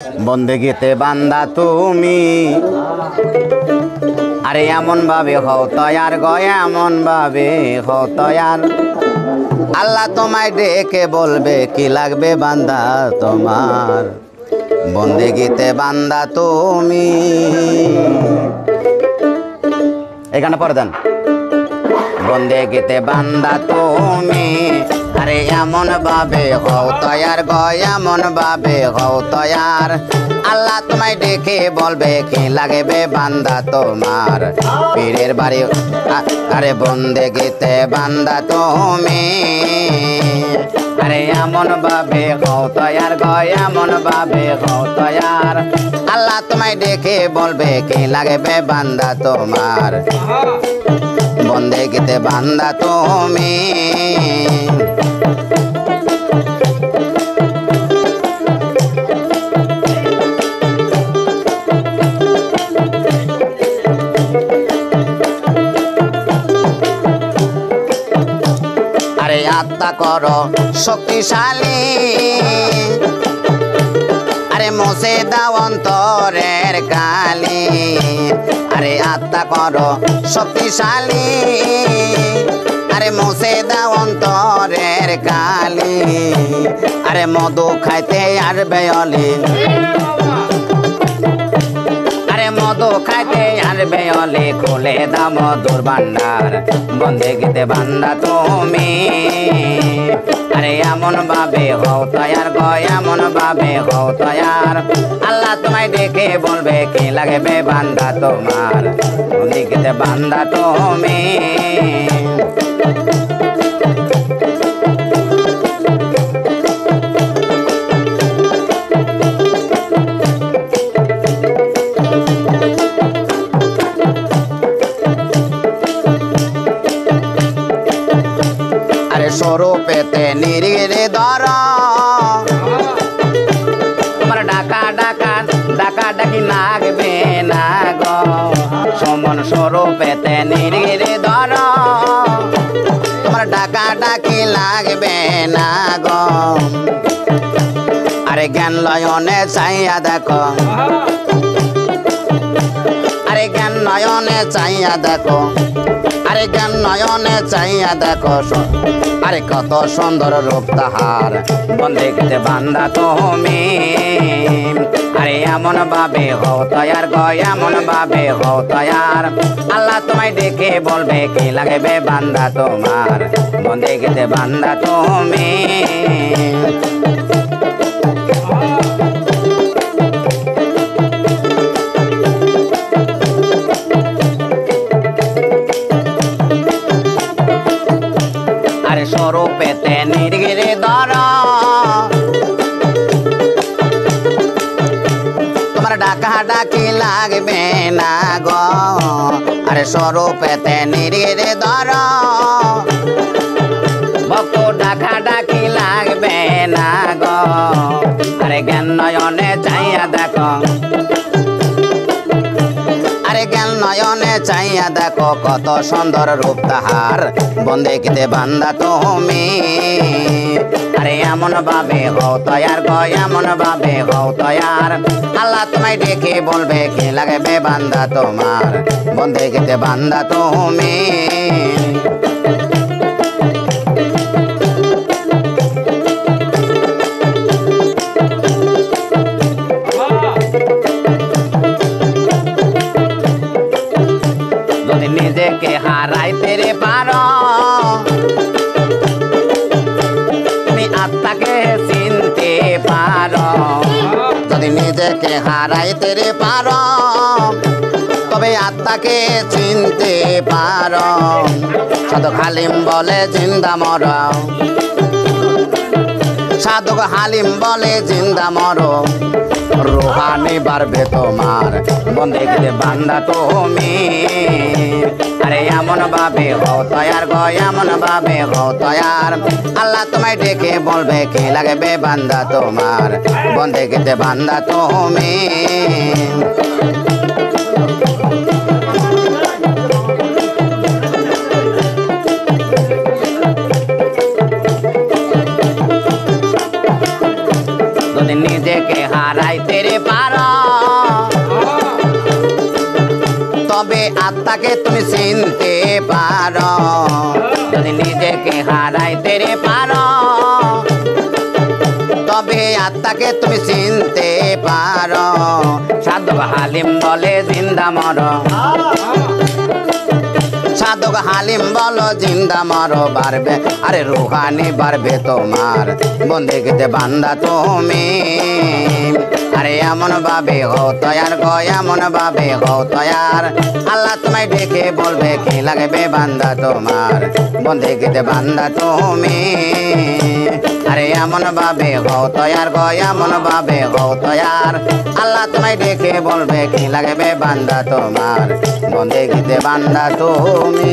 বন্দেগীতে বান্দা তুমি আরে এমন ভাবে হও তয়ার গয় এমন ভাবে হও তয়ার আল্লাহ তোমায় ডেকে বলবে কি লাগবে বান্দা তোমার বন্দেগীতে বান্দা তুমি এখানে পড়ে দেন বন্দেগীতে বান্দা তুমি আরে এমন ভাবে হও তয়ার গয় এমন ভাবে হও তয়ার আল্লাহ তোমায় ডেকে বলবে কি লাগবে বান্দা তোমার পীরের বাড়ি আরে বন্দেগীতে বান্দা তুমি আরে এমন ভাবে হও তয়ার গয় এমন ভাবে হও তয়ার আল্লাহ তোমায় ডেকে বলবে কি লাগবে বান্দা তোমার বন্দেগীতে বান্দা তুমি আরে আত্মা করো শক্তিশালী আরে মোছে দাও অন্তরের কালি আরে আত্মা করো শক্তিশালী আরে মোছে দাও অন্তরের কালি আরে মধু খাইতে আসবে অলি আরে মধু খাইতে আসবে অলি খুলে দাও মধুর ভান্ডার বন্দেগীতে বান্দা তুমি আরে এমন ভাবে হও তয়ার গয় এমন ভাবে হও তয়ার আল্লাহ তোমায় ডেকে বলবে কি লাগবে বান্দা তোমার বন্দেগীতে বান্দা তুমি স্বরূপেতে নিরিরে ধর তোমার ডাকা ডাকা ডাকা ডাকি লাগবে না গো সমন স্বরূপেতে নিরিরে ধর তোমার ডাকা ডাকি লাগবে না গো আরে জ্ঞান লয়নে চাইয়া দেখো আরে জ্ঞান নয়নে চাইয়া দেখো আরে জ্ঞান নয়নে চাইয়া দেখো আরে কত সুন্দর রূপ তাহার বন্দেগীতে বান্দা তুমি আরে এমন ভাবে হও তয়ার গয় এমন ভাবে হও তয়ার আল্লাহ তোমায় ডেকে বলবে কি লাগবে বান্দা তোমার বন্দেগীতে বান্দা তুমি স্বরূপেতে নির্গিরে ধর তোমার ডাকা ডাকি লাগবে না গো আরে স্বরূপেতে নির্গিরে ধর ভক্ত ডাকা ডাকি লাগবে না গো আরে জ্ঞান নয়নে চাইয়া দেখো আরে জ্ঞান নয়নে চাইয়া দেখো কত সুন্দর রূপ তাহার বন্দেগীতে বান্দা তুমি আরে এমন ভাবে হও তয়ার গয় এমন ভাবে হও তয়ার আল্লাহ তোমায় ডেকে বলবে কি লাগবে বান্দা তোমার বন্দেগীতে বান্দা তুমি নিজেকে হারাইতে রে পারো তুমি আত্মাকে চিনতে পারো যদি নিজেকে হারাইতে রে পারো তবে আত্মাকে চিনতে পারো সাধক হালিম বলে জিন্দা মর সাধক হালিম বলে জিন্দা মর রুহানি বাড়বে তোমার বন্দেগীতে বান্দা তুমি আরে এমন ভাবে হও তয়ার গয় এমন ভাবে হও তয়ার আল্লাহ তোমায় ডেকে বলবে কি লাগবে বান্দা তোমার বন্দেগীতে বান্দা তুমি নিজেকে হারাইতে রে পারো তবে আত্মাকে তুমি চিনতে পারো যদি নিজেকে হারাইতে রে পারো তবে আত্মাকে তুমি চিনতে পারো সাধক হালিম বলে জিন্দা মরো সাধক হালিম বলো জিন্দা মরো বাড়বে আরে রুহানি বাড়বে তোমার বন্দেগিতে বান্দা তুমি আরে এমন ভাবে হও তয়ার গো এমন ভাবে হও তয়ার আল্লাহ তোমায় ডেকে বলবে কি লাগবে বান্দা তোমার বন্দেগিতে বান্দা তুমি আরে এমন ভাবে হও তয়ার গো এমন ভাবে হও তয়ার আল্লাহ তোমায় ডেকে বলবে কি লাগবে বান্দা তোমার বন্দেগিতে বান্দা তুমি